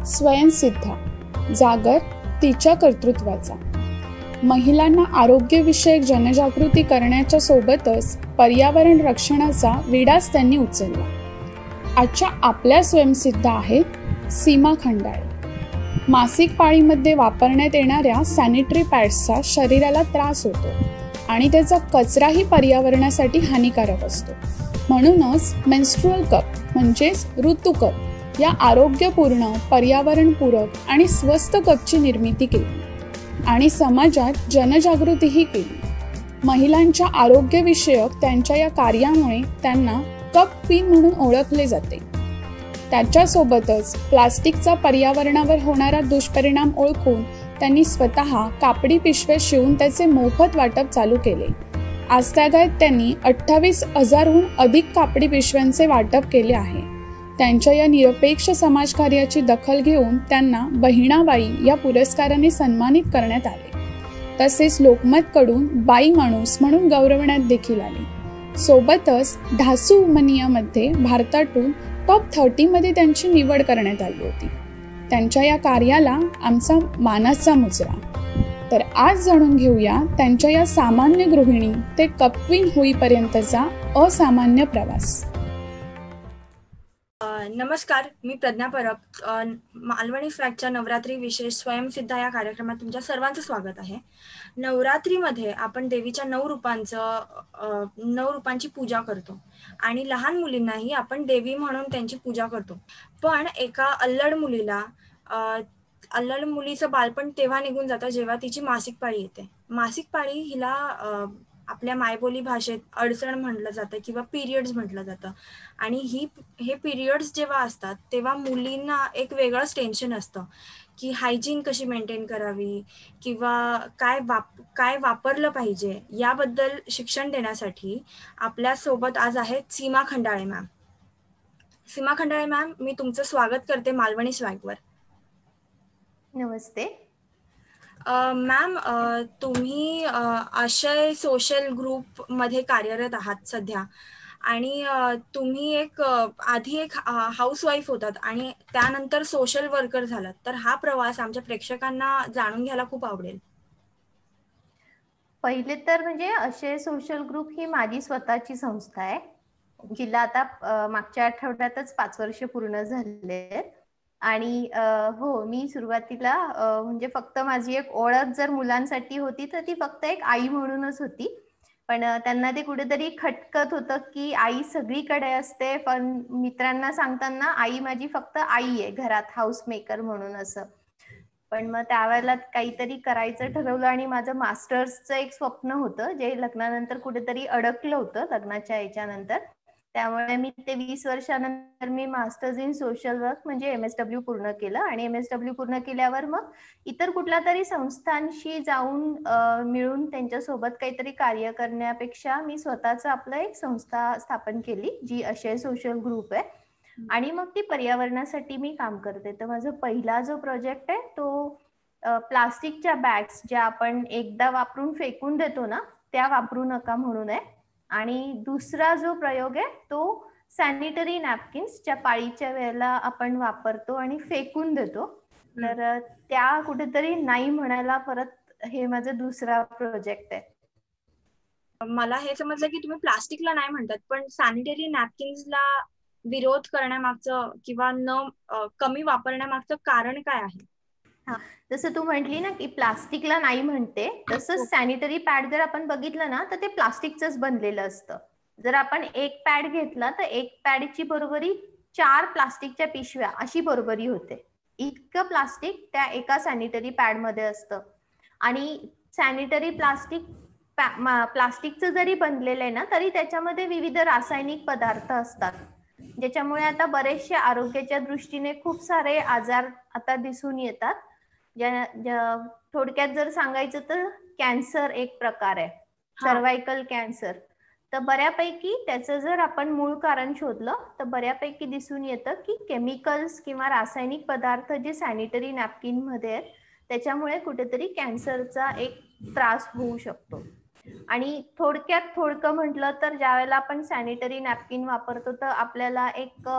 स्वयंसिद्धा, जागर तिच्या कर्तृत्वाचा. महिलांना आरोग्यविषयक जनजागृती करण्याच्या सोबतच पर्यावरण रक्षणाचा विडाच त्यांनी उचलला. आजच्या आपल्या स्वयंसिद्धा आहेत सीमा खंडाळे. मासिक पाळीमध्ये वापरण्यात येणाऱ्या सॅनिटरी पॅड्सचा शरीराला त्रास होतो आणि त्याचा कचराही पर्यावरणासाठी हानिकारक असतो. म्हणूनच मेन्स्ट्रुअल कप म्हणजेच ऋतू कप या आरोग्यपूर्ण, पर्यावरणपूरक आणि स्वस्त कपची निर्मिती केली आणि समाजात जनजागृतीही केली. महिलांच्या आरोग्यविषयक त्यांच्या या कार्यामुळे त्यांना कप क्वीन म्हणून ओळखले जाते. त्याच्यासोबतच प्लास्टिकचा पर्यावरणावर होणारा दुष्परिणाम ओळखून त्यांनी स्वतः कापडी पिशव्या शिवून त्याचे मोफत वाटप चालू केले. आजतागायत त्यांनी 28,000हून अधिक कापडी पिशव्यांचे वाटप केले आहे. त्यांच्या या निरपेक्ष समाजकार्याची दखल घेऊन त्यांना बहिणाबाई या पुरस्काराने सन्मानित करण्यात आले. तसेच लोकमतकडून बाई माणूस म्हणून गौरवण्यात देखील आले. सोबतच ढासू वुमनियामध्ये भारतातून टॉप 30 त्यांची निवड करण्यात आली होती. त्यांच्या या कार्याला आमचा मानाचा मुजरा. तर आज जाणून घेऊया त्यांच्या या सामान्य गृहिणी ते कपक्वीन होईपर्यंतचा असामान्य प्रवास. नमस्कार, मी प्रज्ञा परब. मालवणी स्वॅगच्या नवरात्री विशेष स्वयंसिद्धा या कार्यक्रमात तुमच्या सर्वांचं स्वागत आहे. नवरात्रीमध्ये आपण देवीच्या 9 रूपांची पूजा करतो आणि लहान मुलींनाही आपण देवी म्हणून त्यांची पूजा करतो. पण एका अल्लड मुलीचं बालपण तेव्हा निघून जातं जेव्हा तिची मासिक पाळी येते. मासिक पाळी हिला आपल्या मायबोली भाषेत अडचण म्हटलं जातं किंवा पिरियड्स म्हटलं जातं. आणि हे पिरियड्स जेव्हा असतात तेव्हा मुलींना एक वेगळंच टेन्शन असतं की हायजीन कशी मेंटेन करावी किंवा काय वापरलं पाहिजे याबद्दल शिक्षण देण्यासाठी आपल्यासोबत आज आहेत सीमा खंडाळे मॅम. सीमा खंडाळे मॅम, मी तुमचं स्वागत करते मालवणी स्वॅगवर. नमस्ते मॅम, तुम्ही आशय सोशल ग्रुप मध्ये कार्यरत आहात सध्या आणि तुम्ही आधी एक हाऊसवाईफ होतात आणि त्यानंतर सोशल वर्कर झालात. तर हा प्रवास आमच्या प्रेक्षकांना जाणून घ्यायला खूप आवडेल. पहिले तर म्हणजे आशय सोशल ग्रुप ही माझी स्वतःची संस्था आहे, जिला आता मागच्या आठवड्यातच 5 वर्ष पूर्ण झाले. आणि हो, मी सुरुवातीला म्हणजे फक्त माझी एक ओळख जर मुलांसाठी होती तर ती फक्त एक आई म्हणूनच होती. पण त्यांना ते कुठेतरी खटकत होतं की आई सगळीकडे असते, पण मित्रांना सांगताना आई माझी फक्त आई आहे घरात, हाऊस मेकर म्हणून असं. पण मग त्यावेळेला काहीतरी करायचं ठरवलं आणि माझं मास्टर्सचं एक स्वप्न होतं जे लग्नानंतर कुठेतरी अडकलं होतं लग्नाच्या याच्यानंतर. त्यामुळे मी ते 20 वर्षानंतर मी मास्टर्स इन सोशल वर्क म्हणजे MSW पूर्ण केलं. आणि MSW पूर्ण केल्यावर मग इतर कुठल्या तरी संस्थांशी जाऊन मिळून त्यांच्यासोबत काहीतरी कार्य करण्यापेक्षा मी स्वतःच आपलं एक संस्था स्थापन केली जी आशय सोशल ग्रुप आहे. आणि मग ती पर्यावरणासाठी मी काम करते. तर माझा पहिला जो प्रोजेक्ट आहे तो प्लास्टिकच्या बॅग्स ज्या आपण एकदा वापरून फेकून देतो ना, त्या वापरू नका म्हणून आहे. आणि दुसरा जो प्रयोग आहे तो सॅनिटरी नॅपकिन्स ज्या पाळीच्या वेळेला आपण वापरतो आणि फेकून देतो, तर त्या कुठेतरी नाही म्हणायला परत हे माझं दुसरा प्रोजेक्ट आहे. मला हे समजलं की तुम्ही प्लास्टिकला नाही म्हणतात, पण सॅनिटरी नॅपकिन्सला विरोध करण्यामागचं किंवा कमी वापरण्यामागचं कारण काय आहे? जसं तू म्हटली ना की प्लास्टिकला नाही म्हणते, तसंच सॅनिटरी पॅड जर आपण बघितलं ना तर ते प्लास्टिकचंच बनलेलं असतं. जर आपण एक पॅड घेतला तर एक पॅडची बरोबरी 4 प्लास्टिकच्या पिशव्या अशी बरोबरी होते. इतकं प्लास्टिक त्या एका सॅनिटरी पॅड मध्ये असतं. आणि सॅनिटरी प्लास्टिकचं जरी बनलेलं आहे ना तरी त्याच्यामध्ये विविध रासायनिक पदार्थ असतात, ज्याच्यामुळे आता बरेचसे आरोग्याच्या दृष्टीने खूप सारे आजार आता दिसून येतात. थोडक्यात जर सांगायचं तर कॅन्सर एक प्रकार आहे, सर्वायकल कॅन्सर. तर बऱ्यापैकी त्याचं जर आपण मूळ कारण शोधलं तर बऱ्यापैकी दिसून येतं की केमिकल्स किंवा रासायनिक पदार्थ जे सॅनिटरी नॅपकिन मध्ये आहेत त्याच्यामुळे कुठेतरी कॅन्सरचा एक त्रास होऊ शकतो. आणि थोडक्यात थोडकं म्हटलं तर ज्या वेळेला आपण सॅनिटरी नॅपकिन वापरतो तर आपल्याला एक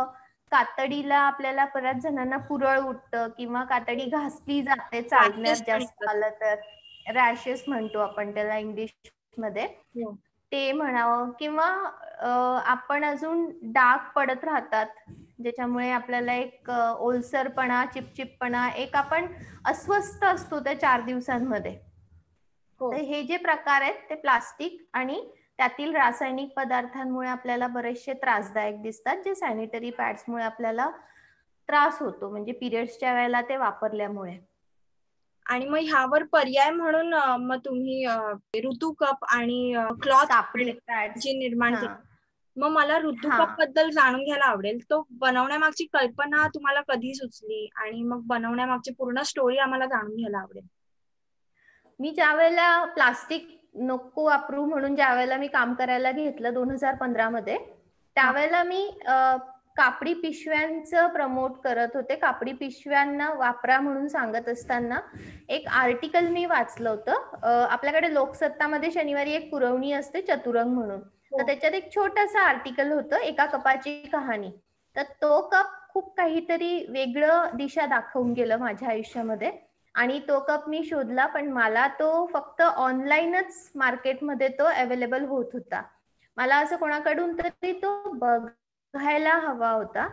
कातडीला आपल्याला बऱ्याच जणांना पुरळ उठतं किंवा कातडी घासली जाते चालण्यात Rashes पण जास्त येतात. आलं तर, रॅशेस म्हणतो आपण त्याला इंग्लिश मध्ये, हो. ते म्हणावं. किंवा आपण अजून डाग पडत राहतात ज्याच्यामुळे आपल्याला एक ओलसरपणा, चिपचिपपणा, एक आपण अस्वस्थ असतो त्या 4 दिवसांमध्ये. हो. तर हे जे प्रकार आहेत ते प्लास्टिक आणि त्यातील रासायनिक पदार्थांमुळे आपल्याला बरेचसे त्रासदायक दिसतात, जे सॅनिटरी पॅड्समुळे आपल्याला त्रास होतो, म्हणजे पिरियड्सच्या वेळेला ते वापरल्यामुळे. आणि मग ह्यावर पर्याय म्हणून मग तुम्ही ऋतू कप आणि क्लॉथ कापडी पॅड्स. जे निर्माण हा केलं. मग मला ऋतू हा कप बद्दल जाणून घ्यायला आवडेल. तो बनवण्यामागची कल्पना तुम्हाला कधी सुचली आणि मग बनवण्यामागची पूर्ण स्टोरी आम्हाला जाणून घ्यायला आवडेल. मी ज्या वेळेला प्लास्टिक नको वापरू म्हणून ज्या वेळेला मी काम करायला घेतलं 2015 मध्ये, त्यावेळेला मी कापडी पिशव्यांचं प्रमोट करत होते. कापडी पिशव्यांना वापरा म्हणून सांगत असताना एक आर्टिकल मी वाचलं होतं. आपल्याकडे लोकसत्तामध्ये शनिवारी एक पुरवणी असते चतुरंग म्हणून, तर त्याच्यात एक छोटंसं आर्टिकल होतं, एका कपाची कहाणी. तर तो कप खूप काहीतरी वेगळं दिशा दाखवून गेलं माझ्या आयुष्यामध्ये. आणि तो कप मी शोधला, पण मला तो फक्त ऑनलाईनच मार्केटमध्ये तो अवेलेबल होत होता. मला असं कोणाकडून तरी तो बघायला हवा होता,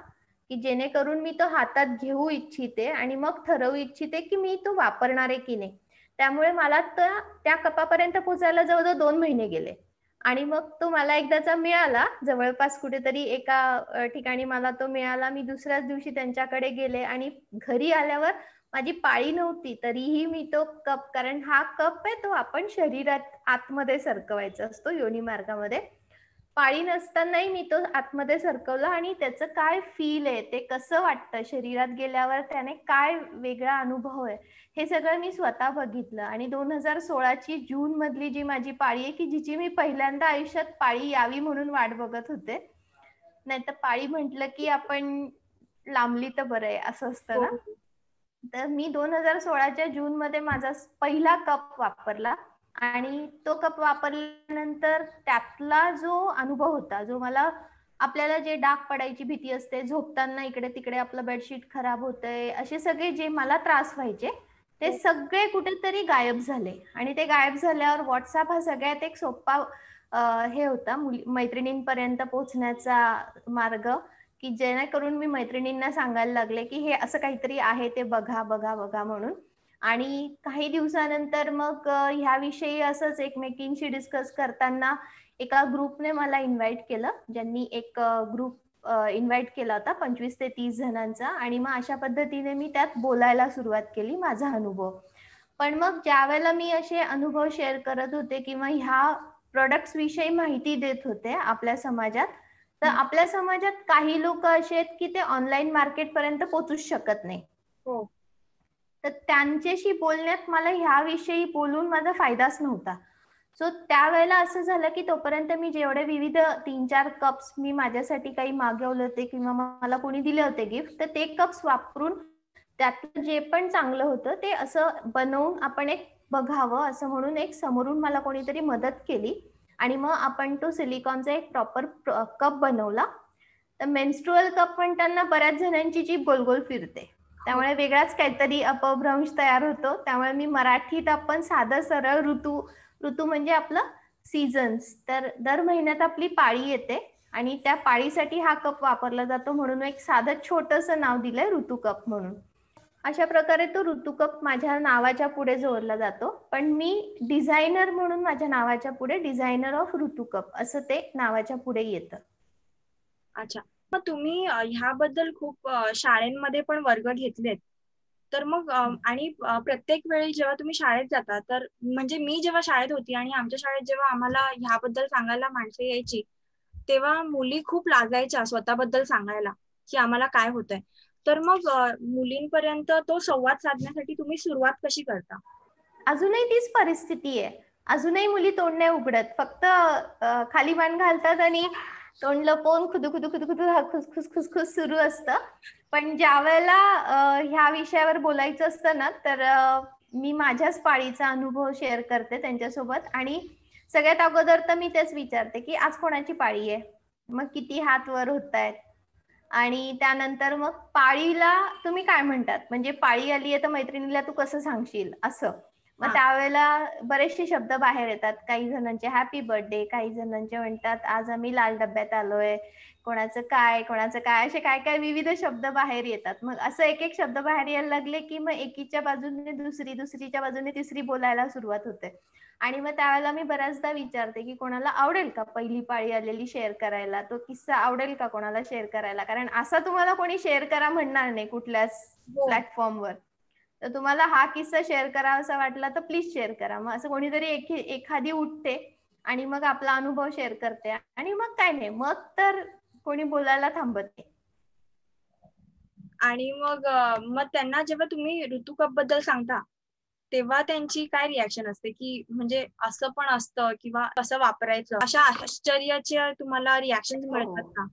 की जेणेकरून मी तो हातात घेऊ इच्छिते आणि मग ठरवू इच्छिते की मी तो वापरणार आहे की नाही. त्यामुळे मला त्या कपापर्यंत पोहोचायला जवळजवळ 2 महिने गेले. आणि मग तो मला एकदाचा मिळाला, जवळपास कुठेतरी एका ठिकाणी मला तो मिळाला. मी दुसऱ्याच दिवशी त्यांच्याकडे गेले आणि घरी आल्यावर माझी पाळी नव्हती, तरीही मी तो कप, कारण हा कप आहे तो आपण शरीरात आतमध्ये सरकवायचा असतो योनी मार्गामध्ये, पाळी नसतानाही मी तो आतमध्ये सरकवला आणि त्याचं काय फील आहे, ते कसं वाटतं शरीरात गेल्यावर, त्याने काय वेगळा अनुभव आहे, हे सगळं मी स्वतः बघितलं. आणि 2016ची जून मधली जी माझी पाळी आहे, की जिची मी पहिल्यांदा आयुष्यात पाळी यावी म्हणून वाट बघत होते. नाहीतर पाळी म्हटलं की आपण लांबली तर बरं आहे असं असतं ना. तर मी 2016च्या जून मध्ये माझा पहिला कप वापरला आणि तो कप वापरल्यानंतर त्यातला जो अनुभव होता, जो मला, आपल्याला जे डाग पडायची भीती असते, झोपताना इकडे तिकडे आपलं बेडशीट खराब होतंय, असे सगळे जे मला त्रास व्हायचे ते सगळे कुठेतरी गायब झाले. आणि ते गायब झाल्यावर व्हॉट्सअप हा सगळ्यात एक सोपा हे होता मैत्रिणींपर्यंत पोहोचण्याचा मार्ग, की जेणेकरून मी मैत्रिणींना सांगायला लागले की हे असं काहीतरी आहे, ते बघा बघा बघा म्हणून. आणि काही दिवसानंतर मग ह्याविषयी असंच एकमेकींशी डिस्कस करताना एका ग्रुपने मला इन्व्हाइट केलं, ज्यांनी एक ग्रुप इन्व्हाइट केला होता 25 ते 30 जणांचा. आणि मग अशा पद्धतीने मी त्यात बोलायला सुरुवात केली, माझा अनुभव. पण मग ज्या वेळेला मी असे अनुभव शेअर करत होते किंवा ह्या प्रोडक्ट्स विषयी माहिती देत होते आपल्या समाजात, तर आपल्या समाजात काही लोक असे आहेत की ते ऑनलाईन मार्केट पर्यंत पोहोचूच शकत नाही. तर त्यांच्याशी बोलण्यात मला ह्याविषयी बोलून माझा फायदाच नव्हता. सो त्यावेळेला असं झालं की तोपर्यंत मी जेवढे विविध 3-4 कप्स मी माझ्यासाठी काही मागवले होते किंवा मला कोणी दिले होते गिफ्ट, तर ते कप्स वापरून त्यातलं जे पण चांगलं होतं ते असं बनवून आपण एक बघावं असं म्हणून एक समोरून मला कोणीतरी मदत केली. आणि मग आपण तो सिलिकॉनचा एक प्रॉपर कप बनवला. तर मेन्स्ट्रुअल कप म्हणताना बऱ्याच जणांची जीभ गोलगोल फिरते, त्यामुळे वेगळाच काहीतरी अपभ्रंश तयार होतो. त्यामुळे मी मराठीत आपण साधं सरळ ऋतू म्हणजे आपलं सीझन्स, तर दर महिन्यात आपली पाळी येते आणि त्या पाळीसाठी हा कप वापरला जातो, म्हणून एक साधं छोटंसं नाव दिलंय ऋतू कप म्हणून. अशा प्रकारे तो ऋतू कप माझ्या नावाच्या पुढे जोडला जातो. पण मी डिझायनर म्हणून माझ्या नावाच्या पुढे डिझायनर ऑफ ऋतू कप असं ते नावाच्या पुढे येतं. अच्छा. मग तुम्ही ह्याबद्दल खूप शाळेमध्ये पण वर्ग घेतलेत. तर मग आणि प्रत्येक वेळी जेव्हा तुम्ही शाळेत जाता, तर म्हणजे मी जेव्हा शाळेत होती आणि आमच्या शाळेत जेव्हा आम्हाला ह्याबद्दल सांगायला माणसं यायची, तेव्हा मुली खूप लाजायच्या स्वतःबद्दल सांगायला, की आम्हाला काय होतंय. तर मग मुलींपर्यंत तो संवाद साधण्यासाठी तुम्ही सुरुवात कशी करता? अजूनही तीच परिस्थिती आहे. अजूनही मुली तोंड नाही उघडत, फक्त खाली मान घालतात आणि तोंड लपवून खुदू खुदू खुदू खुदू खुस खुस खुस सुरू असतं. पण ज्या वेळेला ह्या विषयावर बोलायचं असतं ना, तर मी माझ्याच पाळीचा अनुभव शेअर करते त्यांच्यासोबत. आणि सगळ्यात अगोदर तर मी तेच विचारते की आज कोणाची पाळी आहे, मग किती हात वर होत आहेत, आणि त्यानंतर मग पाळीला तुम्ही काय म्हणतात, म्हणजे पाळी आली आहे तर मैत्रिणीला तू कसं सांगशील असं. मग त्यावेळेला बरेचसे शब्द बाहेर येतात. काही जणांचे हॅपी बर्थडे, काही जणांचे म्हणतात आज आम्ही लाल डब्यात आलोय, कोणाचं काय असे काय काय विविध शब्द बाहेर येतात. मग असं एक एक शब्द बाहेर यायला लागले की मग एकीच्या बाजूने दुसरी, दुसरीच्या बाजूने तिसरी बोलायला सुरुवात होते. आणि मग त्यावेळेला मी बऱ्याचदा विचारते की कोणाला आवडेल का पहिली पाळी आलेली शेअर करायला, तो किस्सा आवडेल का कोणाला शेअर करायला, कारण असा तुम्हाला कोणी शेअर करा म्हणणार नाही कुठल्याच प्लॅटफॉर्मवर. तर तुम्हाला हा किस्सा शेअर करावासा वाटला तर प्लीज शेअर करा. मग असं कोणीतरी एखादी उठते आणि मग आपला अनुभव शेअर करते आणि मग काय नाही, मग तर कोणी बोलायला थांबत नाही. आणि मग त्यांना जेव्हा तुम्ही ऋतुकप बद्दल सांगता तेव्हा त्यांची काय रिॲक्शन असते, की म्हणजे असं पण असतं किंवा कसं वापरायचं, अशा आश्चर्याचे तुम्हाला रिॲक्शन मिळतात का?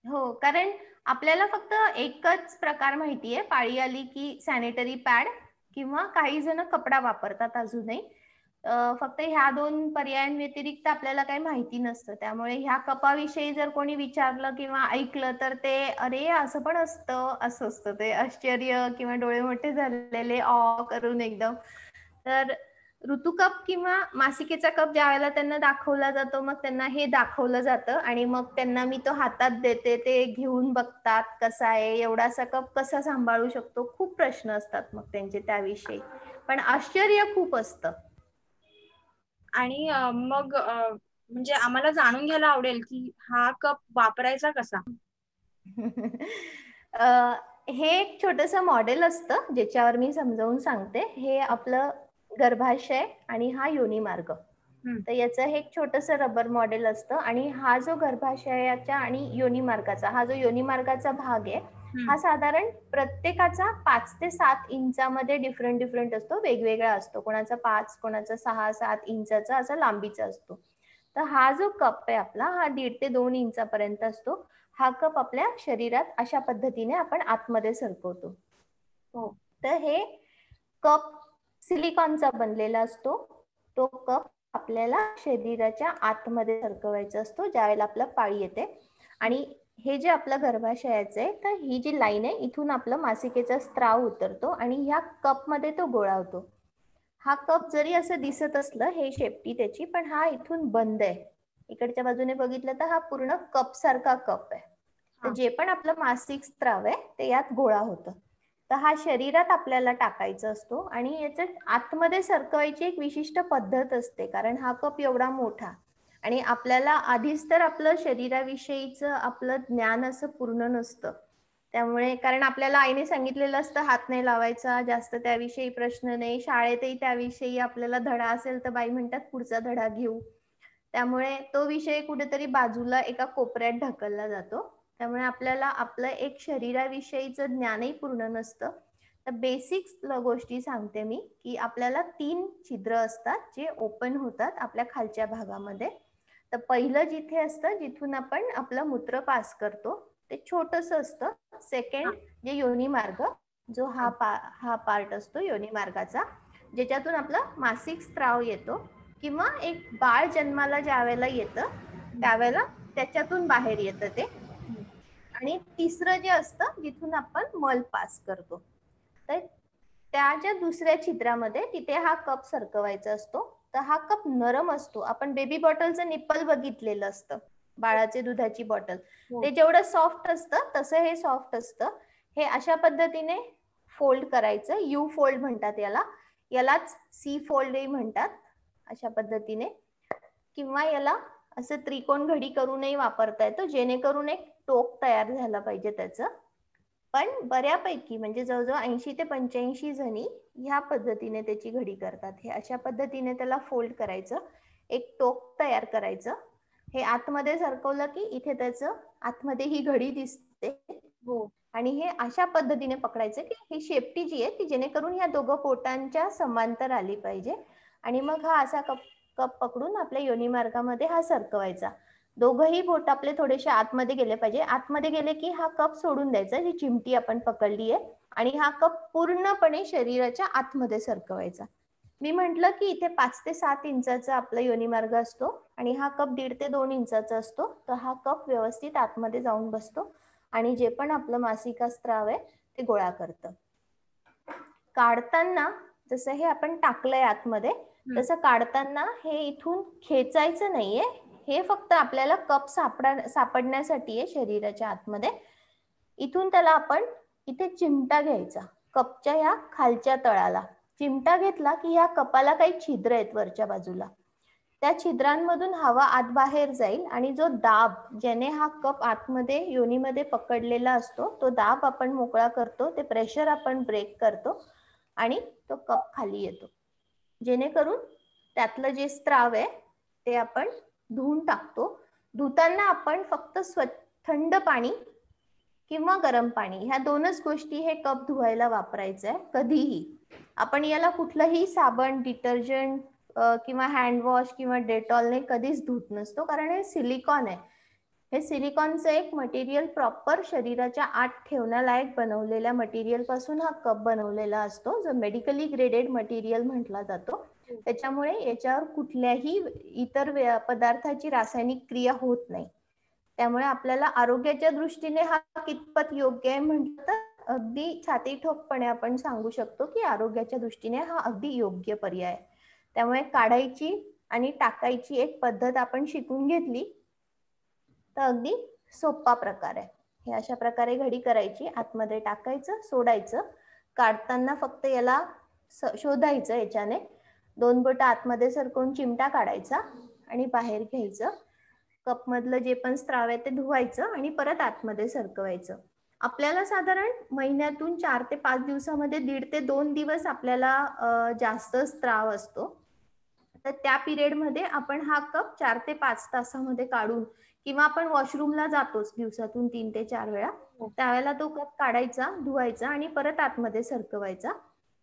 हो, कारण आपल्याला फक्त एकच प्रकार माहितीये, पाळी आली की सॅनिटरी पॅड किंवा काही जण कपडा वापरतात अजूनही. फक्त ह्या 2 पर्यायांव्यतिरिक्त आपल्याला काही माहिती नसतं. त्यामुळे ह्या कपाविषयी जर कोणी विचारलं किंवा ऐकलं तर ते अरे असं पण असतं, असं असतं ते आश्चर्य किंवा डोळे मोठे झालेले करून एकदम. तर ऋतुकप किंवा मासिकेचा कप ज्या वेळेला त्यांना दाखवला जातो मग त्यांना हे दाखवलं जातं आणि मग त्यांना मी तो हातात देते, ते घेऊन बघतात कसा आहे, एवढासा कप कसा सांभाळू शकतो, खूप प्रश्न असतात मग त्यांचे त्याविषयी, पण आश्चर्य खूप असतं. आणि मग म्हणजे आम्हाला जाणून घ्यायला आवडेल की हा कप वापरायचा कसा? हे एक छोटस मॉडेल असतं ज्याच्यावर मी समजावून सांगते. हे आपलं गर्भाशय आणि हा योनी मार्ग. तर याचं हे एक छोटस रबर मॉडेल असतं आणि हा जो गर्भाशयाच्या आणि योनी मार्गाचा, हा जो योनी मार्गाचा भाग आहे हा साधारण प्रत्येकाचा 5 ते 7 इंचामध्ये डिफरंट असतो, वेगवेगळा असतो. कोणाचा 5, कोणाचा 6-7 इंचाचा असा लांबीचा असतो. तर हा जो कप आहे आपला, हा 1.5 ते 2 इंचापर्यंत असतो. हा कप आपल्या शरीरात अशा पद्धतीने आपण आतमध्ये सरकवतो. तर हे कप सिलिकॉनचा बनलेला असतो. तो कप आपल्याला शरीराच्या आतमध्ये सरकवायचा असतो ज्यावेळेला आपला पाळी येते. आणि हे जे आपलं गर्भाशयाचं आहे, तर ही जी लाईन आहे इथून आपलं मासिकेचा स्त्राव उतरतो आणि ह्या कप मध्ये तो गोळा होतो. हा कप जरी असं दिसत असलं, हे शेपटी त्याची, पण हा इथून बंद आहे. इकडच्या बाजूने बघितलं तर हा पूर्ण कप सारखा कप आहे. तर जे पण आपलं मासिक स्त्राव आहे ते यात गोळा होतं. तर हा शरीरात आपल्याला टाकायचा असतो आणि याच्यात आतमध्ये सरकवायची एक विशिष्ट पद्धत असते, कारण हा कप एवढा मोठा आणि आपल्याला आधीच तर आपलं शरीराविषयीचं आपलं ज्ञान असं पूर्ण नसतं. त्यामुळे कारण आपल्याला आईने सांगितलेलं असतं हात नाही लावायचा, जास्त त्याविषयी प्रश्न नाही, शाळेतही त्याविषयी आपल्याला धडा असेल तर बाई म्हणतात पुढचा धडा घेऊ. त्यामुळे तो विषय कुठेतरी बाजूला एका कोपऱ्यात ढकलला जातो. त्यामुळे आपल्याला आपलं एक शरीराविषयीचं ज्ञानही पूर्ण नसतं. तर बेसिक गोष्टी सांगते मी, की आपल्याला 3 छिद्र असतात जे ओपन होतात आपल्या खालच्या भागामध्ये. तर पहिलं जिथे असतं जिथून आपण आपलं मूत्र पास करतो ते छोटस असतं. सेकंड जे योनी मार्ग, जो हा पार्ट असतो योनी मार्गाचा, ज्याच्यातून आपला मासिक स्त्राव येतो किंवा एक बाळ जन्माला ज्या वेळेला येतं त्यावेळेला त्याच्यातून बाहेर येतं ते. आणि तिसरं जे असतं जिथून आपण मल पास करतो, तर त्याच्या दुसऱ्या छिद्रामध्ये तिथे हा कप सरकवायचा असतो. तर हा कप नरम असतो. आपण बेबी बॉटलचं निप्पल बघितलेलं असतं, बाळाचे दुधाची बॉटल, ते जेवढं सॉफ्ट असतं तसं हे सॉफ्ट असतं. हे अशा पद्धतीने फोल्ड करायचं, यू फोल्ड म्हणतात यालाच सी फोल्डही म्हणतात. अशा पद्धतीने किंवा याला असं त्रिकोण घडी करूनही वापरता येतं, जेणेकरून एक टोक तयार झाला पाहिजे त्याचं. पण बऱ्यापैकी म्हणजे जवळजवळ 80 ते 85 जणी ह्या पद्धतीने त्याची घडी करतात. हे अशा पद्धतीने त्याला फोल्ड करायचं, एक टोक तयार करायचं. हे आतमध्ये सरकवलं की इथे त्याचं आतमध्ये ही घडी दिसते. आणि हे अशा पद्धतीने पकडायचं की ही शेपटी जी आहे ती जेणेकरून या दोघं पोटांच्या समांतर आली पाहिजे. आणि मग हा असा कप पकडून आपल्या योनी मार्गामध्ये हा सरकवायचा. दोघंही बोट आपले थोडेसे आतमध्ये गेले पाहिजे. आतमध्ये गेले की हा कप सोडून द्यायचा, जी चिमटी आपण पकडली आहे, आणि हा कप पूर्णपणे शरीराच्या आतमध्ये सरकवायचा. मी म्हटलं की इथे 5 ते 7 इंचाचा आपला योनी मार्ग असतो आणि हा कप 1.5 ते 2 इंचाचा असतो. तर हा कप व्यवस्थित आतमध्ये जाऊन बसतो आणि जे पण आपलं मासिक स्त्राव आहे ते गोळा करतं. काढताना जसं हे आपण टाकलंय आतमध्ये, तसं काढताना हे इथून खेचायचं नाहीये, हे फक्त आपल्याला कप सापडण्यासाठी आहे शरीराच्या आतमध्ये. इथून त्याला आपण इथे चिमटा घ्यायचा, कपच्या ह्या खालच्या तळाला चिमटा घेतला की ह्या कपाला काही छिद्र आहेत वरच्या बाजूला, त्या छिद्रांमधून हवा आत बाहेर जाईल आणि जो दाब ज्याने हा कप आतमध्ये योनीमध्ये पकडलेला असतो तो दाब आपण मोकळा करतो, ते प्रेशर आपण ब्रेक करतो आणि तो कप खाली येतो, जेणेकरून त्यातलं जे स्त्राव आहे ते आपण धुवून टाकतो. धुताना आपण फक्त थंड पाणी किंवा गरम पाणी ह्या दोनच गोष्टी हे कप धुवायला वापरायचं आहे. कधीही आपण याला कुठलंही साबण, डिटर्जंट किंवा हँडवॉश किंवा डेटॉलने कधीच धुत नसतो, कारण हे सिलिकॉन आहे. हे सिलिकॉनचं एक मटेरियल प्रॉपर शरीराच्या आत ठेवण्यालायक बनवलेल्या मटेरियल पासून हा कप बनवलेला असतो, जो मेडिकली ग्रेडेड मटेरियल म्हटला जातो. त्याच्यामुळे याच्यावर कुठल्याही इतर पदार्थाची रासायनिक क्रिया होत नाही. त्यामुळे आपल्याला आरोग्याच्या दृष्टीने हा कितपत योग्य आहे म्हटलं तर अगदी छाती ठोकपणे आपण सांगू शकतो की आरोग्याच्या दृष्टीने हा अगदी योग्य पर्याय. त्यामुळे काढायची आणि टाकायची एक पद्धत आपण शिकून घेतली तर अगदी सोपा प्रकार आहे. हे अशा प्रकारे घडी करायची, आतमध्ये टाकायचं, सोडायचं, काढताना फक्त याला शोधायचं, याच्याने 2 बोटं आतमध्ये सरकवून चिमटा काढायचा आणि बाहेर घ्यायचं. कप मधलं जे पण स्त्राव आहे ते धुवायचं आणि परत आतमध्ये सरकवायचं. आपल्याला साधारण महिन्यातून 4 ते 5 दिवसामध्ये 1.5 ते 2 दिवस आपल्याला जास्त स्त्राव असतो, तर त्या पिरियड मध्ये आपण हा कप 4 ते 5 तासामध्ये काढून, किंवा आपण वॉशरूमला जातोच दिवसातून 3 ते 4 वेळा, त्यावेळेला तो कप काढायचा, धुवायचा आणि परत आतमध्ये सरकवायचा.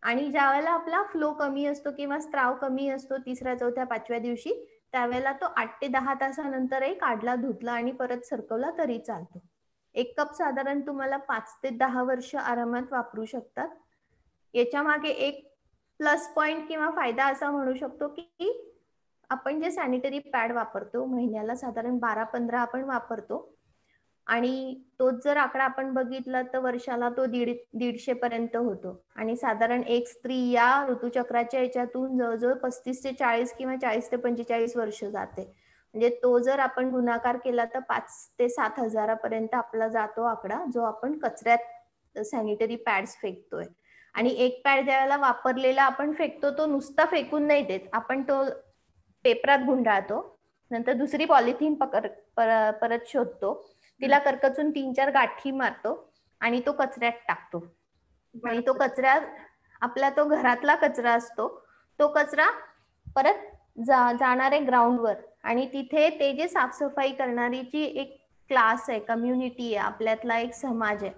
आणि ज्या वेळेला आपला फ्लो कमी असतो किंवा स्त्राव कमी असतो 3ऱ्या, 4थ्या, 5व्या दिवशी, त्यावेळेला तो 8 ते 10 तासानंतरही काढला, धुतला आणि परत सरकवला तरी चालतो. एक कप साधारण तुम्हाला 5 ते 10 वर्ष आरामात वापरू शकतात. याच्या मागे एक प्लस पॉइंट किंवा फायदा असा म्हणू शकतो की आपण जे सॅनिटरी पॅड वापरतो महिन्याला साधारण 12-15 आपण वापरतो, आणि तोच जर आकडा आपण बघितला तर वर्षाला तो 150 पर्यंत होतो. आणि साधारण एक स्त्री या ऋतुचक्राच्या याच्यातून जवळजवळ 35 ते 40 किंवा 40 ते 45 वर्ष जाते. म्हणजे तो जर आपण गुणाकार केला तर 5 ते 7 हजारापर्यंत आपला जातो आकडा, जो आपण कचऱ्यात सॅनिटरी पॅड्स फेकतोय. आणि एक पॅड ज्यावेळेला वापरलेला आपण फेकतो तो नुसता फेकून नाही देत, आपण तो पेपरात गुंडाळतो, नंतर दुसरी पॉलिथिन परत शोधतो, तिला करकचून 3-4 गाठी मारतो आणि तो कचऱ्यात टाकतो. आणि तो कचरा आपला तो घरातला कचरा असतो, तो कचरा परत जाणारे ग्राउंडवर, आणि तिथे ते जे साफसफाई करणारी जी एक क्लास आहे, कम्युनिटी आहे, आपल्यातला एक समाज आहे,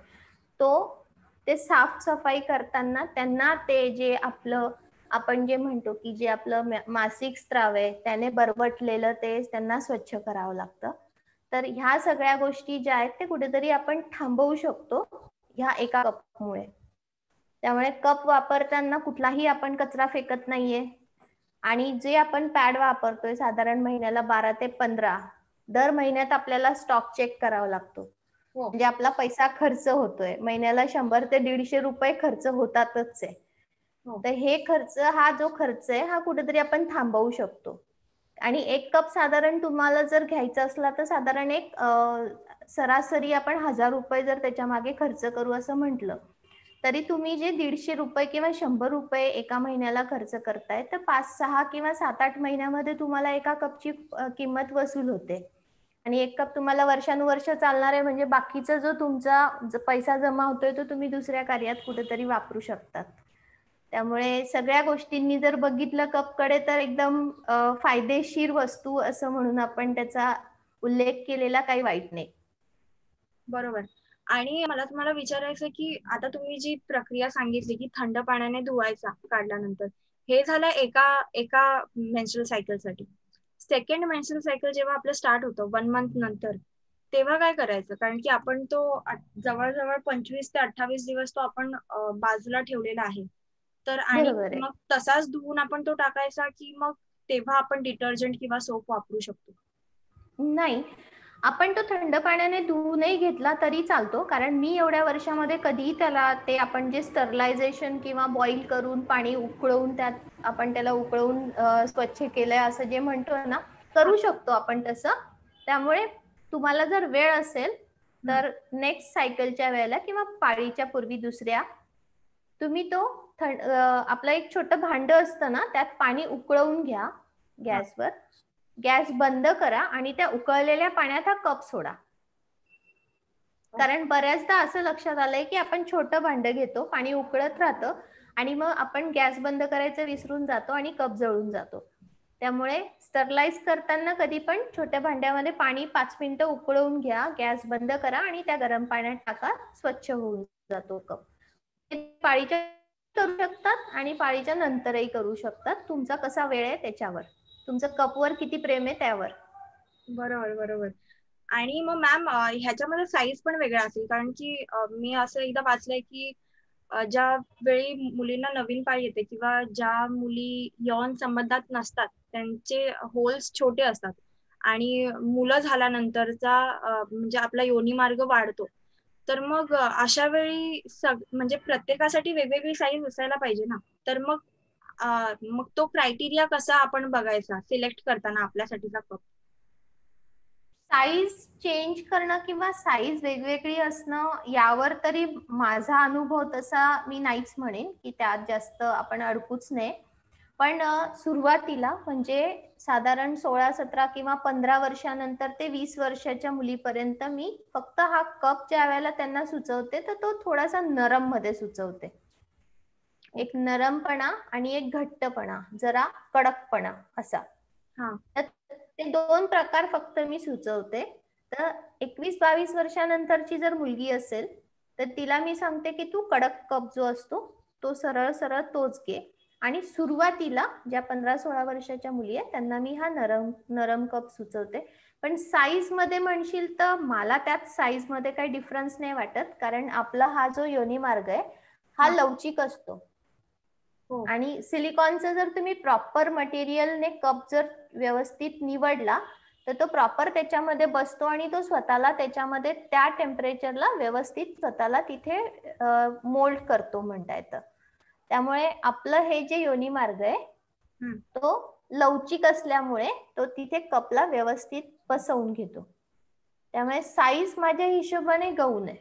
तो ते साफसफाई करताना त्यांना ते जे आपलं आपण जे म्हणतो की जे आपलं मासिक स्त्राव आहे त्याने बरवटलेलं ते त्यांना स्वच्छ करावं लागतं. तर ह्या सगळ्या गोष्टी ज्या आहेत ते कुठेतरी आपण थांबवू शकतो ह्या एका कपमुळे. त्यामुळे कप वापरताना कुठलाही आपण कचरा फेकत नाहीये. आणि जे आपण पॅड वापरतोय साधारण महिन्याला 12 ते 15, दर महिन्यात आपल्याला स्टॉक चेक करावा लागतो. म्हणजे आपला पैसा खर्च होतोय, महिन्याला 100 ते 150 रुपये खर्च होतातच आहे. तर हे खर्च, हा जो खर्च आहे हा कुठेतरी आपण थांबवू शकतो. आणि एक कप साधारण तुम्हाला जर घ्यायचा असला तर साधारण एक सरासरी आपण 1000 रुपये जर त्याच्या मागे खर्च करू असं म्हटलं तरी तुम्ही जे 150 रुपये किंवा 100 रुपये एका महिन्याला खर्च करताय तर 5-6 किंवा 7-8 महिन्यामध्ये तुम्हाला एका कपची किंमत वसूल होते. आणि एक कप तुम्हाला वर्षानुवर्ष चालणार आहे, म्हणजे बाकीचा जो तुमचा पैसा जमा होतोय तो तुम्ही दुसऱ्या कार्यात कुठेतरी वापरू शकतात. त्यामुळे सगळ्या गोष्टींनी जर बघितलं कपकडे तर एकदम फायदेशीर वस्तू असं म्हणून आपण त्याचा उल्लेख केलेला काही वाईट नाही. बरोबर. आणि मला तुम्हाला विचारायचं की आता तुम्ही जी प्रक्रिया सांगितली की थंड पाण्याने धुवायचा काढल्यानंतर, हे झालं एका मेन्स्ट्रुअल सायकलसाठी. सेकंड मेन्स्ट्रुअल सायकल जेव्हा आपलं स्टार्ट होतं 1 मंथ नंतर, तेव्हा काय करायचं? कारण की आपण तो जवळजवळ 25 ते 28 दिवस तो आपण बाजूला ठेवलेला आहे. तर आणि मग तसाच धुवून आपण तो टाकायचा की मग तेव्हा आपण डिटर्जंट किंवा सोप वापरू शकतो? नाही, आपण तो थंड पाण्याने धुवूनही घेतला तरी चालतो, कारण मी एवढ्या वर्षामध्ये कधीही त्याला ते आपण जे स्टरलायझेशन किंवा बॉईल करून पाणी उकळवून त्यात आपण त्याला उकळवून स्वच्छ केलंय असं जे म्हणतो ना, करू शकतो आपण तसं. त्यामुळे तुम्हाला जर वेळ असेल तर नेक्स्ट सायकलच्या वेळेला किंवा पाळीच्या पूर्वी दुसऱ्या तुम्ही तो आपलं एक छोटं भांड असतं ना, त्यात पाणी उकळवून घ्या गॅसवर, गॅस बंद करा आणि त्या उकळलेल्या पाण्यात हा कप सोडा. कारण बऱ्याचदा असं लक्षात आलंय की आपण छोटं भांड घेतो, पाणी उकळत राहतं आणि मग आपण गॅस बंद करायचं विसरून जातो आणि कप जळून जातो. त्यामुळे स्टरलाइज करताना कधी पण छोट्या भांड्यामध्ये पाणी 5 मिनिटं उकळवून घ्या, गॅस बंद करा आणि त्या गरम पाण्यात टाका, स्वच्छ होऊन जातो कप. पाळीच्या करू शकतात आणि पाळीच्या नंतरही करू शकतात, तुमचा कसा वेळ आहे त्याच्यावर, तुमचं कपवर किती प्रेम आहे त्यावर. बरोबर बरोबर. आणि मग मॅम ह्याच्यामध्ये साईज पण वेगळा असेल, कारण की मी असं एकदा वाचलंय की ज्या वेळी मुलींना नवीन पाळी येते किंवा ज्या मुली यौन संबंधात नसतात त्यांचे होल्स छोटे असतात आणि मुलं झाल्यानंतरचा म्हणजे आपला योनी मार्ग वाढतो. तर मग अशा वेळी म्हणजे प्रत्येकासाठी वेगवेगळी साईज असायला पाहिजे ना. तर मग तो क्रायटेरिया कसा आपण बघायचा सिलेक्ट करताना आपल्यासाठीचा कप? साईज चेंज करणं किंवा साईज वेगवेगळी असणं यावर तरी माझा अनुभव तसा मी नाहीच म्हणेन की त्यात जास्त आपण अडकूच नये. पण सुरुवातीला म्हणजे साधारण 16-17 किंवा 15 वर्षानंतर ते 20 वर्षाच्या मुलीपर्यंत मी फक्त हा कप ज्या वेळेला त्यांना सुचवते तर तो थोडासा नरम मध्ये सुचवते. एक नरमपणा आणि एक घट्टपणा, जरा कडकपणा असा. ते 2 प्रकार फक्त मी सुचवते. तर 21-22 वर्षानंतरची जर मुलगी असेल तर तिला मी सांगते की तू कडक कप जो असतो तो सरळ सरळ तोच घे. आणि सुरुवातीला ज्या 15-16 वर्षाच्या मुली आहेत त्यांना मी हा नरम कप सुचवते. पण साईज मध्ये म्हणशील तर मला त्यात साईज मध्ये काही डिफरन्स नाही वाटत, कारण आपला हा जो योनी मार्ग आहे हा लवचिक असतो. आणि सिलिकॉनचं जर तुम्ही प्रॉपर मटेरियलने कप जर व्यवस्थित निवडला तर तो प्रॉपर त्याच्यामध्ये बसतो आणि तो स्वतःला त्याच्यामध्ये त्या टेम्परेचरला व्यवस्थित स्वतःला तिथे मोल्ड करतो म्हणता येतं. त्यामुळे आपलं हे जे योनी मार्ग आहे तो लवचिक असल्यामुळे तो तिथे कपला व्यवस्थित बसवून घेतो. त्यामुळे साईज माझ्या हिशोबाने गौण आहे.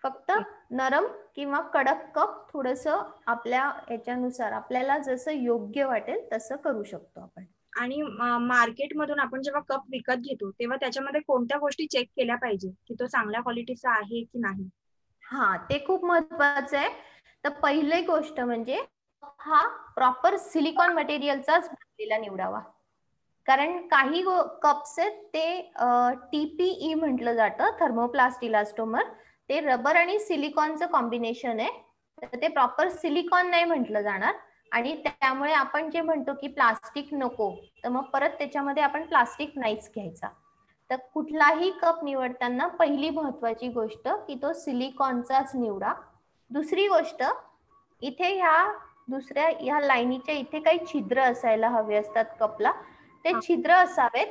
फक्त नरम किंवा कडक कप थोडस आपल्या याच्यानुसार आपल्याला जसं योग्य वाटेल तसं करू शकतो आपण. आणि मार्केटमधून आपण जेव्हा कप विकत घेतो तेव्हा त्याच्यामध्ये कोणत्या गोष्टी चेक केल्या पाहिजे की तो चांगल्या क्वालिटीचा आहे की नाही? हा, ते खूप महत्वाचं आहे. तर पहिली गोष्ट म्हणजे हा प्रॉपर सिलिकॉन मटेरियलचाच बनलेला निवडावा. कारण काही कप्स आहेत ते TPE म्हटलं जातं, थर्मोप्लास्ट इलास्टोमर. ते रबर आणि सिलिकॉनचं कॉम्बिनेशन आहे. तर ते प्रॉपर सिलिकॉन नाही म्हटलं जाणार. आणि त्यामुळे आपण जे म्हणतो की प्लास्टिक नको, तर मग परत त्याच्यामध्ये आपण प्लास्टिक नाहीच घ्यायचा. तर कुठलाही कप निवडताना पहिली महत्वाची गोष्ट की तो सिलिकॉनचाच निवडा. दुसरी गोष्ट, इथे ह्या लाईनीच्या इथे काही छिद्र असायला हवे असतात कपला. ते छिद्र असावेत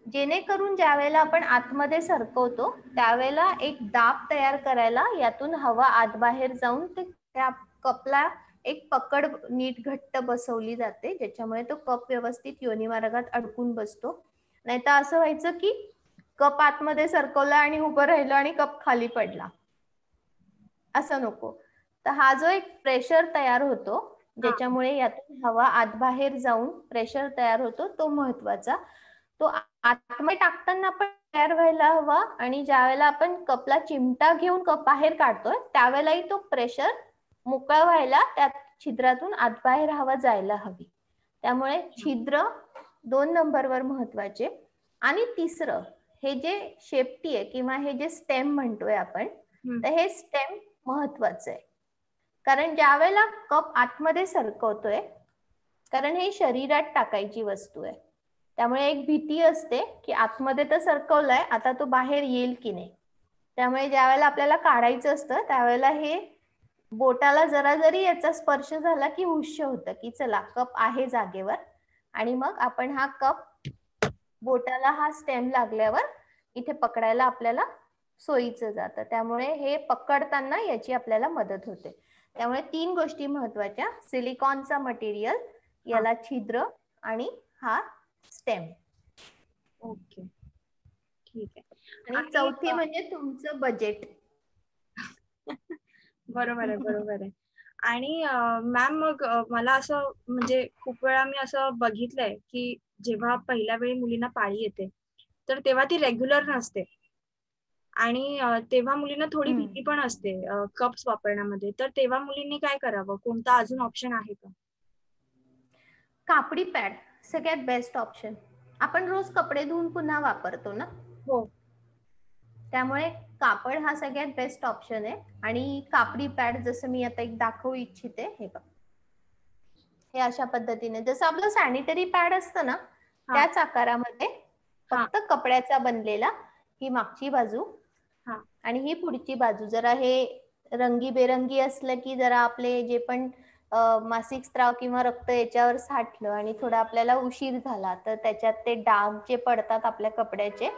जेणेकरून ज्या वेळेला आपण आतमध्ये सरकवतो त्यावेळेला एक दाब तयार करायला यातून हवा आत बाहेर जाऊन ते त्या कपला एक पकड नीट घट्ट बसवली जाते, ज्याच्यामुळे तो कप व्यवस्थित योनी मार्गात अडकून बसतो. नाहीतर असं व्हायचं की कप आतमध्ये सरकवला आणि उभं राहिलं आणि कप खाली पडला, असं नको. तर हा जो एक प्रेशर तयार होतो ज्याच्यामुळे यातून हवा आत बाहेर जाऊन प्रेशर तयार होतो तो महत्वाचा. तो आतमध्ये टाकताना पण तयार व्हायला हवा आणि ज्या वेळेला आपण कपला चिमटा घेऊन कप बाहेर काढतोय त्यावेळेलाही तो प्रेशर मोकळा व्हायला त्या छिद्रातून आत बाहेर हवा जायला हवी. त्यामुळे छिद्र 2 नंबरवर महत्वाचे. आणि तिसरं, हे जे शेपटी आहे किंवा हे जे स्टेम म्हणतोय आपण, तर हे स्टेम महत्वाचं आहे. कारण ज्या वेळेला कप आतमध्ये सरकवतोय, कारण हे शरीरात टाकायची वस्तू आहे, त्यामुळे एक भीती असते की आतमध्ये तर सरकवलंय, आता तो बाहेर येईल की नाही. त्यामुळे ज्या वेळेला आपल्याला काढायचं असतं त्यावेळेला हे बोटाला जरा जरी याचा स्पर्श झाला की हुश्य होतं की चला कप आहे जागेवर. आणि मग आपण हा कप बोटाला हा स्टेम लागल्यावर इथे पकडायला आपल्याला सोयीचं जातं. त्यामुळे हे पकडताना याची आपल्याला मदत होते. त्यामुळे 3 गोष्टी महत्वाच्या, सिलिकॉनचा मटेरियल, याला छिद्र आणि हा स्टेम. ओके, ठीक आहे. आणि चौथी म्हणजे तुमचं बजेट. बरोबर आहे, बरोबर आहे. आणि मॅम मग मला असं म्हणजे खूप वेळा मी असं बघितलंय की जेव्हा पहिल्या वेळी मुलींना पाळी येते तर तेव्हा ती रेग्युलर नसते आणि तेव्हा मुलींना थोडी भीती पण असते कप्स वापरण्यामध्ये. तर तेव्हा मुलींनी काय करावं? कोणता अजून ऑप्शन आहे का? कापडी पॅड सगळ्यात बेस्ट ऑप्शन. आपण रोज कपडे धुवून पुन्हा वापरतो ना, हो. त्यामुळे कापड हा सगळ्यात बेस्ट ऑप्शन आहे. आणि कापडी पॅड जसं मी आता एक दाखवू इच्छिते, हे बघ, हे अशा पद्धतीने जसं आपलं सॅनिटरी पॅड असतं ना त्याच आकारामध्ये, फक्त कपड्याचा बनलेला. ही मागची बाजू आणि ही पुढची बाजू. जरा हे रंगीबेरंगी असलं की जरा आपले जे पण मासिक स्त्राव किंवा रक्त याच्यावर साठलं आणि थोडा आपल्याला उशीर झाला तर त्याच्यात ते डाग जे पडतात आपल्या कपड्याचे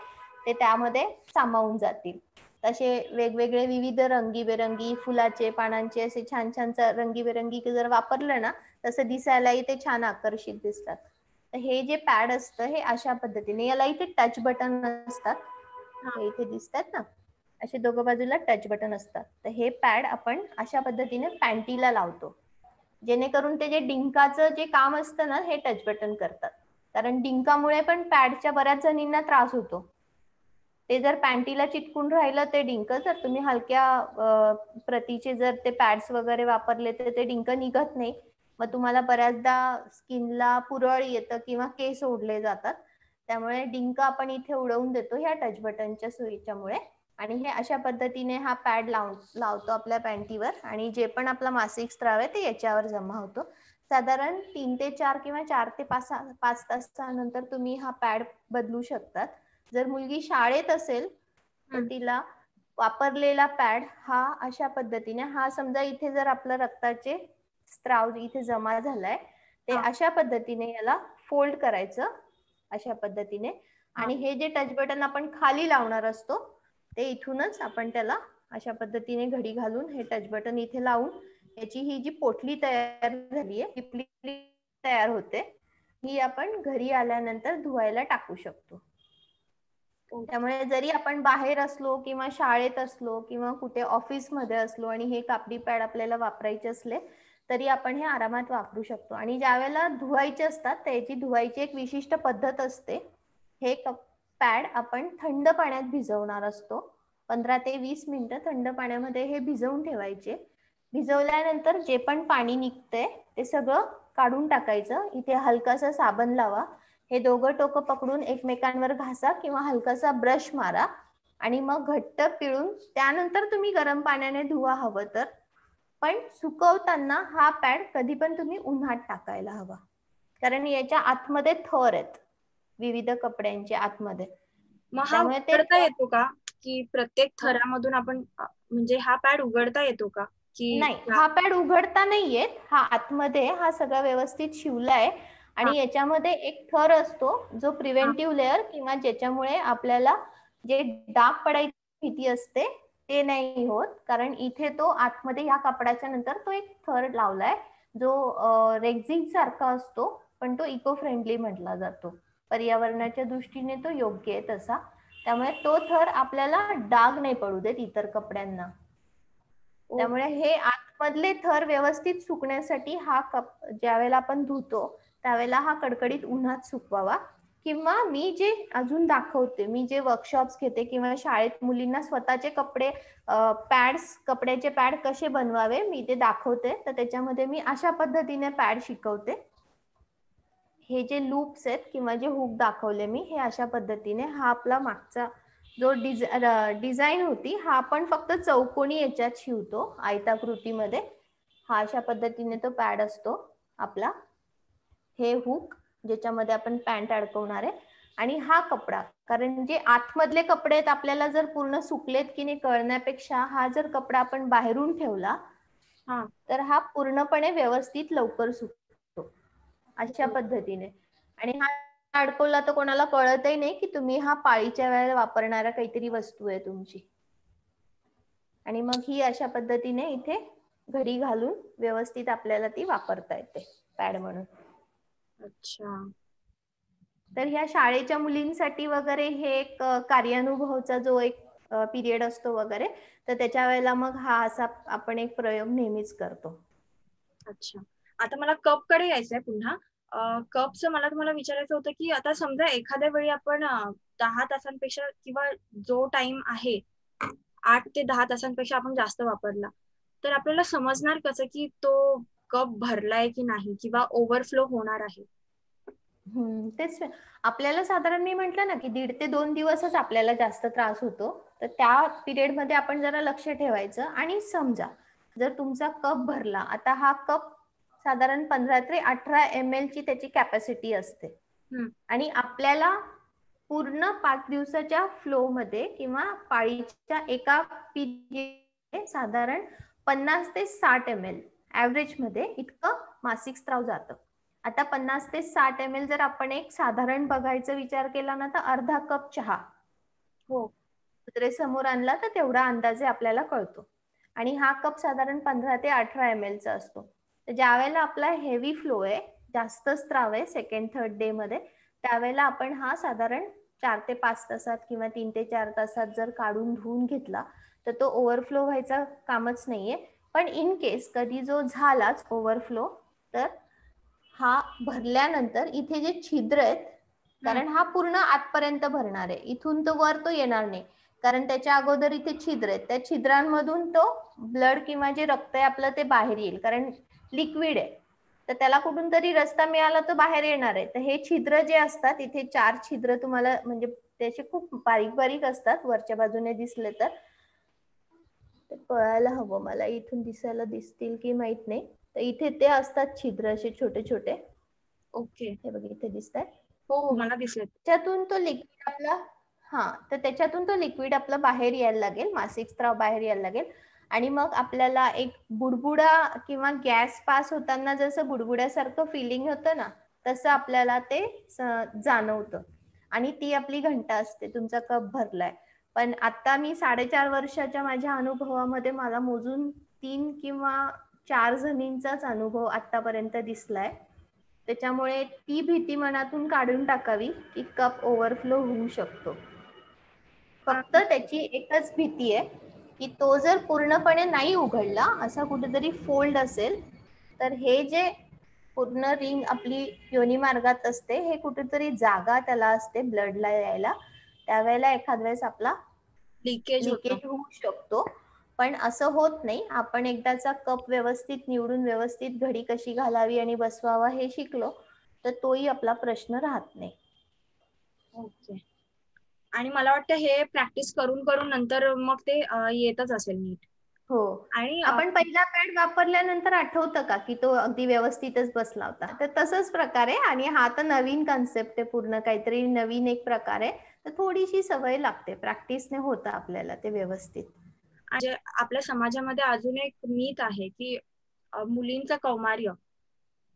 ते त्यामध्ये सामावून जातील. तसे वेगवेगळे विविध रंगीबेरंगी फुलाचे पानांचे असे छान छान रंगीबेरंगी जर वापरलं ना तसं दिसायलाही ते छान आकर्षित दिसतात. तर हे जे पॅड असतं हे अशा पद्धतीने, याला इथे टच बटन असतात, हे इथे दिसतात ना, असे दोघं बाजूला टच बटन असतात. तर हे पॅड आपण अशा पद्धतीने पॅन्टीला लावतो, जेणेकरून ते जे डिंकाचं जे काम असतं ना हे टच बटन करतात. कारण डिंकामुळे पण पॅडच्या बऱ्याच जणींना त्रास होतो. ते जर पॅन्टीला चिटकून राहिलं ते डिंक, जर तुम्ही हलक्या प्रतीचे जर ते पॅड्स वगैरे वापरले तर ते डिंक निघत नाही. मग तुम्हाला बऱ्याचदा स्किनला पुरळ येतं किंवा केस ओढले जातात. त्यामुळे डिंक आपण इथे उडवून देतो ह्या टच बटनच्या सोयीच्यामुळे. आणि हे अशा पद्धतीने हा पॅड लावतो आपल्या पॅन्टीवर आणि जे पण आपला मासिक स्त्राव आहे ते याच्यावर जमा होतो. साधारण 3 ते 4 किंवा 4 ते 5 तासानंतर तुम्ही हा पॅड बदलू शकतात. जर मुलगी शाळेत असेल तर तिला वापरलेला पॅड हा अशा पद्धतीने, हा समजा इथे जर आपलं रक्ताचे स्त्राव इथे जमा झालाय ते अशा पद्धतीने याला फोल्ड करायचं अशा पद्धतीने. आणि हे जे टच बटन आपण खाली लावणार असतो ते इथूनच आपण त्याला अशा पद्धतीने घडी घालून हे टच बटन इथे लावून याची ही जी पोटली तयार झालीये टिपली तयार होते, ही आपण घरी आल्यानंतर धुवायला टाकू शकतो. त्यामुळे जरी आपण बाहेर असलो किंवा शाळेत असलो किंवा कुठे ऑफिस मध्ये असलो आणि हे कापडी पॅड आपल्याला वापरायचे असले तरी आपण हे आरामात वापरू शकतो. आणि ज्या वेळेला धुवायचे असतात त्याची धुवायची एक विशिष्ट पद्धत असते. हे पॅड आपण थंड पाण्यात भिजवणार असतो. 15 ते 20 मिनिटं थंड पाण्यामध्ये हे भिजवून ठेवायचे. भिजवल्यानंतर जे पण पाणी निघतंय ते सगळं काढून टाकायचं. इथे हलकासा साबण लावा, हे दोघं टोकं पकडून एकमेकांवर घासा किंवा हलकासा ब्रश मारा आणि मग घट्ट पिळून त्यानंतर तुम्ही गरम पाण्याने धुवा हवं तर. पण सुकवताना हा पॅड कधी पण तुम्ही उन्हात टाकायला हवा, कारण याच्या आतमध्ये थर आहेत विविध कपड्यांचे आतमध्ये. मग हा उघडता येतो का की प्रत्येक थरामधून आपण म्हणजे हा पॅड उघडता येतो का? की नाही, हा पॅड उघडता नाही येत. हा आतमध्ये हा सगळा व्यवस्थित शिवलाय आणि याच्यामध्ये एक थर असतो जो प्रिव्हेंटिव्ह लेअर किंवा ज्याच्यामुळे आपल्याला जे डाग पडायची भीती असते ते नाही होत. कारण इथे तो आतमध्ये ह्या कपड्याच्या नंतर तो एक थर लावलाय जो रेक्झिन सारखा असतो पण तो इको फ्रेंडली म्हटला जातो. पर्यावरणाच्या दृष्टीने तो योग्य आहे तसा. त्यामुळे तो थर आपल्याला डाग नाही पडू देत इतर कपड्यांना. त्यामुळे हे आतमधले थर व्यवस्थित सुकण्यासाठी हा ज्या वेळेला आपण धुतो त्यावेळेला हा कडकडीत उन्हात सुकवावा. किंवा मी जे अजून दाखवते, मी जे वर्कशॉप्स घेते किंवा शाळेत मुलींना स्वतःचे कपडे पॅड्स कपड्याचे पॅड कसे बनवावे मी ते दाखवते. तर त्याच्यामध्ये मी अशा पद्धतीने पॅड शिकवते. हे जे लूप्स आहेत किंवा जे हुक दाखवले मी हे अशा पद्धतीने, हा आपला मागचा जो डिझाईन होती हा आपण फक्त चौकोनी याच्यात शिवतो आयताकृतीमध्ये. हा अशा पद्धतीने तो पॅड असतो आपला. हे हुक ज्याच्यामध्ये आपण पॅन्ट अडकवणार आहे आणि हा कपडा, कारण जे आतमधले कपडे आहेत आपल्याला जर पूर्ण सुकलेत की नाही कळण्यापेक्षा हा जर कपडा आपण बाहेरून ठेवला तर हा पूर्णपणे व्यवस्थित लवकर सुकतो अशा पद्धतीने. आणि हा अडकवला तर कोणाला कळतही नाही की तुम्ही हा पाळीच्या वेळेला वापरणारा काहीतरी वस्तू आहे तुमची. आणि मग ही अशा पद्धतीने इथे घडी घालून व्यवस्थित आपल्याला ती वापरता येते पॅड म्हणून. अच्छा. तर ह्या शाळेच्या मुलींसाठी वगैरे हे एक कार्यानुभवचा जो एक पिरियड असतो वगैरे, तर त्याच्या वेळेला मग हा असा आपण एक प्रयोग नेहमीच करतो. अच्छा. आता मला कप कडे यायचंय पुन्हा. कपचं मला तुम्हाला विचारायचं होतं की आता समजा एखाद्या वेळी आपण 10 तासांपेक्षा किंवा जो टाइम आहे 8 ते 10 तासांपेक्षा आपण जास्त वापरला, तर आपल्याला समजणार कसं की तो कप भरलाय की नाही किंवा ओव्हरफ्लो होणार आहे? तेच आपल्याला साधारण मी म्हंटल ना की 1.5 ते 2 दिवसच आपल्याला जास्त त्रास होतो. तर त्या पिरियड मध्ये आपण जरा लक्ष ठेवायचं. आणि समजा जर तुमचा कप भरला, आता हा कप साधारण 15 ते 18 ml ची त्याची कॅपॅसिटी असते. आणि आपल्याला पूर्ण 5 दिवसाच्या फ्लो मध्ये किंवा पाळीच्या एका पिरियड साधारण 50 ते 60 ml ऍव्हरेज मध्ये इतकं मासिक स्त्राव जातं. आता 50 ते 60 ml जर आपण एक साधारण बघायचा विचार केला ना, तर अर्धा कप चहा कुत्रे समोर आणला तर तेवढा अंदाजे आपल्याला कळतो. आणि हा कप साधारण 15 ते 18 ml चा असतो. तर ज्या वेळेला आपला हेवी फ्लो आहे, जास्त स्त्राव आहे सेकंड थर्ड डे मध्ये, त्यावेळेला आपण हा साधारण 4 ते 5 तासात किंवा 3 ते 4 तासात जर काढून धुवून घेतला तर तो ओव्हरफ्लो व्हायचा कामच नाहीये. पण इन केस कधी जो झालाच ओव्हरफ्लो, तर हा भरल्यानंतर इथे जे छिद्र आहेत, कारण हा पूर्ण आतपर्यंत भरणार आहे, इथून तो वर तो येणार नाही, कारण त्याच्या अगोदर इथे छिद्र आहेत, त्या छिद्रांमधून तो ब्लड किंवा जे रक्त आहे आपलं ते बाहेर येईल, कारण लिक्विड आहे तर त्याला कुठून तरी रस्ता मिळाला तो बाहेर येणार आहे. तर हे छिद्र जे असतात, इथे 4 छिद्र तुम्हाला म्हणजे त्याचे खूप बारीक बारीक असतात, वरच्या बाजूने दिसले तर कळायला हवं मला, इथून दिसायला दिसतील की माहित नाही. तर इथे ते असतात छिद्र असे छोटे छोटे. ओके. हे बघ इथे दिसतंय. हो, मला दिसले. त्याच्यातून तो लिक्विड आपला तर त्याच्यातून तो लिक्विड आपला बाहेर यायला लागेल, मासिक स्त्राव बाहेर यायला लागेल. आणि मग आपल्याला एक बुडबुडा किंवा गॅस पास होताना जसं बुडबुड्यासारखं फिलिंग होतं ना, तसं आपल्याला ते जाणवतं. आणि ती आपली घंटा असते, तुमचा कप भरलाय. पण आता मी 4.5 वर्षाच्या माझ्या अनुभवामध्ये मला मोजून 3 किंवा 4 जणींचाच अनुभव आतापर्यंत दिसलाय. त्याच्यामुळे ती भीती मनातून काढून टाकावी की कप ओव्हरफ्लो होऊ शकतो. फक्त त्याची एकच भीती आहे की तो जर पूर्णपणे नाही उघडला, असा कुठेतरी फोल्ड असेल, तर हे जे पूर्ण रिंग आपली योनी मार्गात असते, हे कुठेतरी जागा त्याला असते ब्लडला यायला, त्यावेळेला एखाद वेळेस आपला लिकेज होऊ शकतो. पण असं होत नाही. आपण एकदाचा कप व्यवस्थित निवडून व्यवस्थित घडी कशी घालावी आणि बसवावा हे शिकलो तर तोही आपला प्रश्न राहत नाही. ओके. आणि मला वाटतं हे प्रॅक्टिस करून करून नंतर मग ते येतच असेल नीट. हो. आणि आपण पहिला पॅड वापरल्यानंतर आठवतं का की तो अगदी व्यवस्थितच बसला होता? तर तसंच प्रकारे, आणि हा तर नवीन कन्सेप्ट आहे, पूर्ण काहीतरी नवीन एक प्रकार आहे, तर थोडीशी सवय लागते, प्रॅक्टिसने होतं आपल्याला ते व्यवस्थित. म्हणजे आपल्या समाजामध्ये अजून एक मीथ आहे की मुलींचं कौमार्य,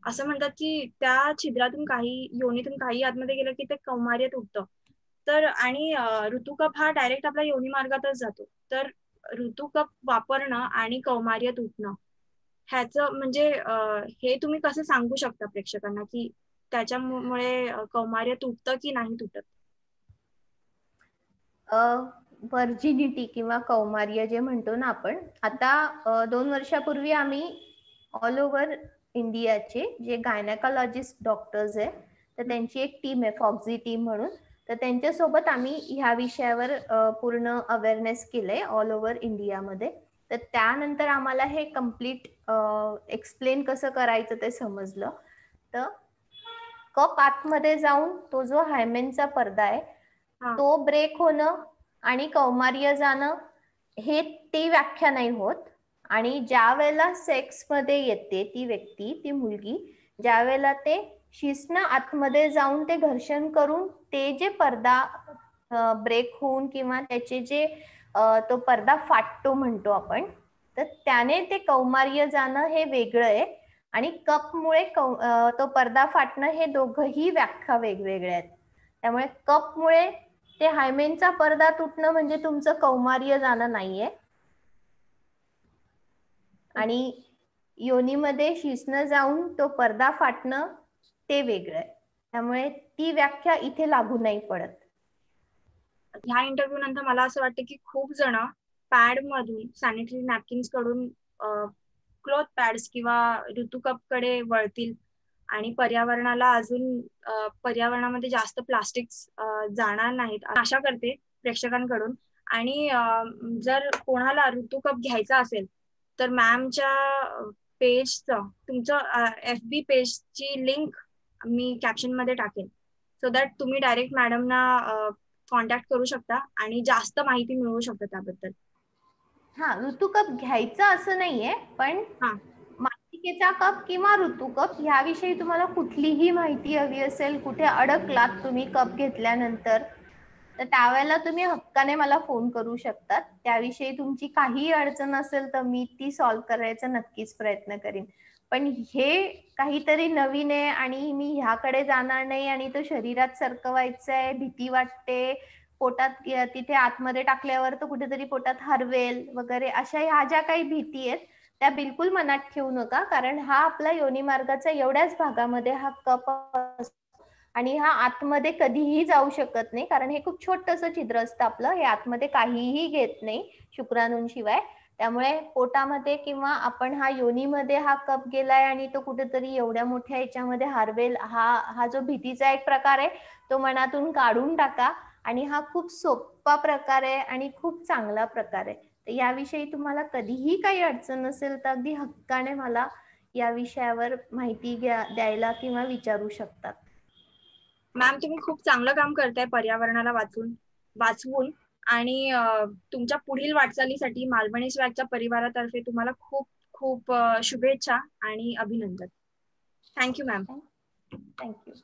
असं म्हणतात की त्या छिद्रातून काही, योनीतून काही आतमध्ये गेलं की ते कौमार्य तुटतं. तर आणि ऋतुकप हा डायरेक्ट आपल्या योनी मार्गातच जातो. तर ऋतुकप वापरणं आणि कौमार्य तुटणं ह्याचं म्हणजे हे तुम्ही कसं सांगू शकता प्रेक्षकांना की त्याच्यामुळे कौमार्य तुटतं की नाही तुटत? व्हर्जिनिटी किंवा कौमार्य जे म्हणतो ना आपण, आता 2 वर्षापूर्वी आम्ही ऑल ओव्हर इंडियाचे जे गायनेकॉलॉजिस्ट डॉक्टर्स आहे, तर त्यांची एक टीम आहे, फॉक्झी टीम म्हणून, तर त्यांच्यासोबत आम्ही ह्या विषयावर पूर्ण अवेअरनेस केलंय ऑल ओव्हर इंडियामध्ये. तर त्यानंतर आम्हाला हे कम्प्लीट एक्सप्लेन कसं करायचं ते समजलं. तर कप आतमध्ये जाऊन तो जो हायमेनचा पडदा आहे तो ब्रेक होणं आणि कौमार्य जाणं हे ती व्याख्या नाही होत. आणि ज्या वेळेला सेक्स मध्ये येते ती व्यक्ती, ती मुलगी, ज्या वेळेला ते शिसनं आतमध्ये जाऊन ते घर्षण करून ते जे पडदा ब्रेक होऊन किंवा त्याचे जे तो पडदा फाटतो म्हणतो आपण, तर त्याने ते कौमार्य जाणं हे वेगळं आहे. आणि कपमुळे तो पडदा फाटणं हे दोघंही व्याख्या वेगवेगळ्या आहेत. त्यामुळे कपमुळे ते हायमेनचा पडदा तुटणं म्हणजे तुमचं कौमार्य जाणं नाहीये, आणि योनीमध्ये शिसणं जाऊन तो पडदा फाटणं ते वेगळं आहे. त्यामुळे ती व्याख्या इथे लागू नाही पडत. ह्या इंटरव्ह्यू नंतर मला असं वाटतं की खूप जण पॅड मधून सॅनिटरी नॅपकिन्स कडून क्लॉथ पॅड्स किंवा ऋतुकप कडे वळतील आणि पर्यावरणाला अजून पर्यावरणामध्ये जास्त प्लास्टिक्स जाणार नाहीत आशा करते प्रेक्षकांकडून. आणि जर कोणाला ऋतुकप घ्यायचा असेल तर मॅमच्या पेजचं तुमचं FB पेजची लिंक मी कॅप्शन मध्ये टाकेन, सो दॅट तुम्ही डायरेक्ट मॅडमना कॉन्टॅक्ट करू शकता आणि जास्त माहिती मिळवू शकता त्याबद्दल. हा, ऋतुकप घ्यायचा असं नाहीये, पण मासिकेचा कप किंवा ऋतुकप ह्याविषयी तुम्हाला कुठलीही माहिती हवी असेल, कुठे अडकलात तुम्ही कप घेतल्यानंतर, तर त्यावेळेला तुम्ही हक्काने मला फोन करू शकतात. त्याविषयी तुमची काही अडचण असेल तर मी ती सॉल्व्ह करायचा नक्कीच प्रयत्न करीन. पण हे काहीतरी नवीन आहे आणि मी ह्याकडे जाणार नाही आणि तो शरीरात सरकवायचा आहे, भीती वाटते, पोटात तिथे आतमध्ये टाकल्यावर तो कुठेतरी पोटात हरवेल वगैरे, अशा ह्या ज्या काही भीती आहेत त्या बिलकुल मनात ठेवू नका. कारण हा आपला योनी मार्गाचा एवढ्याच भागामध्ये हा कप आणि हा आतमध्ये कधीही जाऊ शकत नाही, कारण हे खूप छोटंसं छिद्र असतं आपलं, हे आतमध्ये काहीही घेत नाही शुक्राणूंशिवाय. त्यामुळे पोटामध्ये किंवा आपण हा योनीमध्ये हा कप गेलाय आणि तो कुठेतरी एवढ्या मोठ्या याच्यामध्ये हरवेल, हा जो भीतीचा एक प्रकार आहे तो मनातून काढून टाका. आणि हा खूप सोपा प्रकार आहे आणि खूप चांगला प्रकार आहे. तर याविषयी तुम्हाला कधीही काही अडचण असेल तर अगदी हक्काने मला या विषयावर माहिती द्यायला किंवा विचारू शकतात. मॅम, तुम्ही खूप चांगलं काम करताय पर्यावरणाला वाचवून आणि तुमच्या पुढील वाटचालीसाठी मालवणी स्वॅगच्या परिवारातर्फे तुम्हाला खूप खूप शुभेच्छा आणि अभिनंदन. Thank you ma'am. थँक्यू.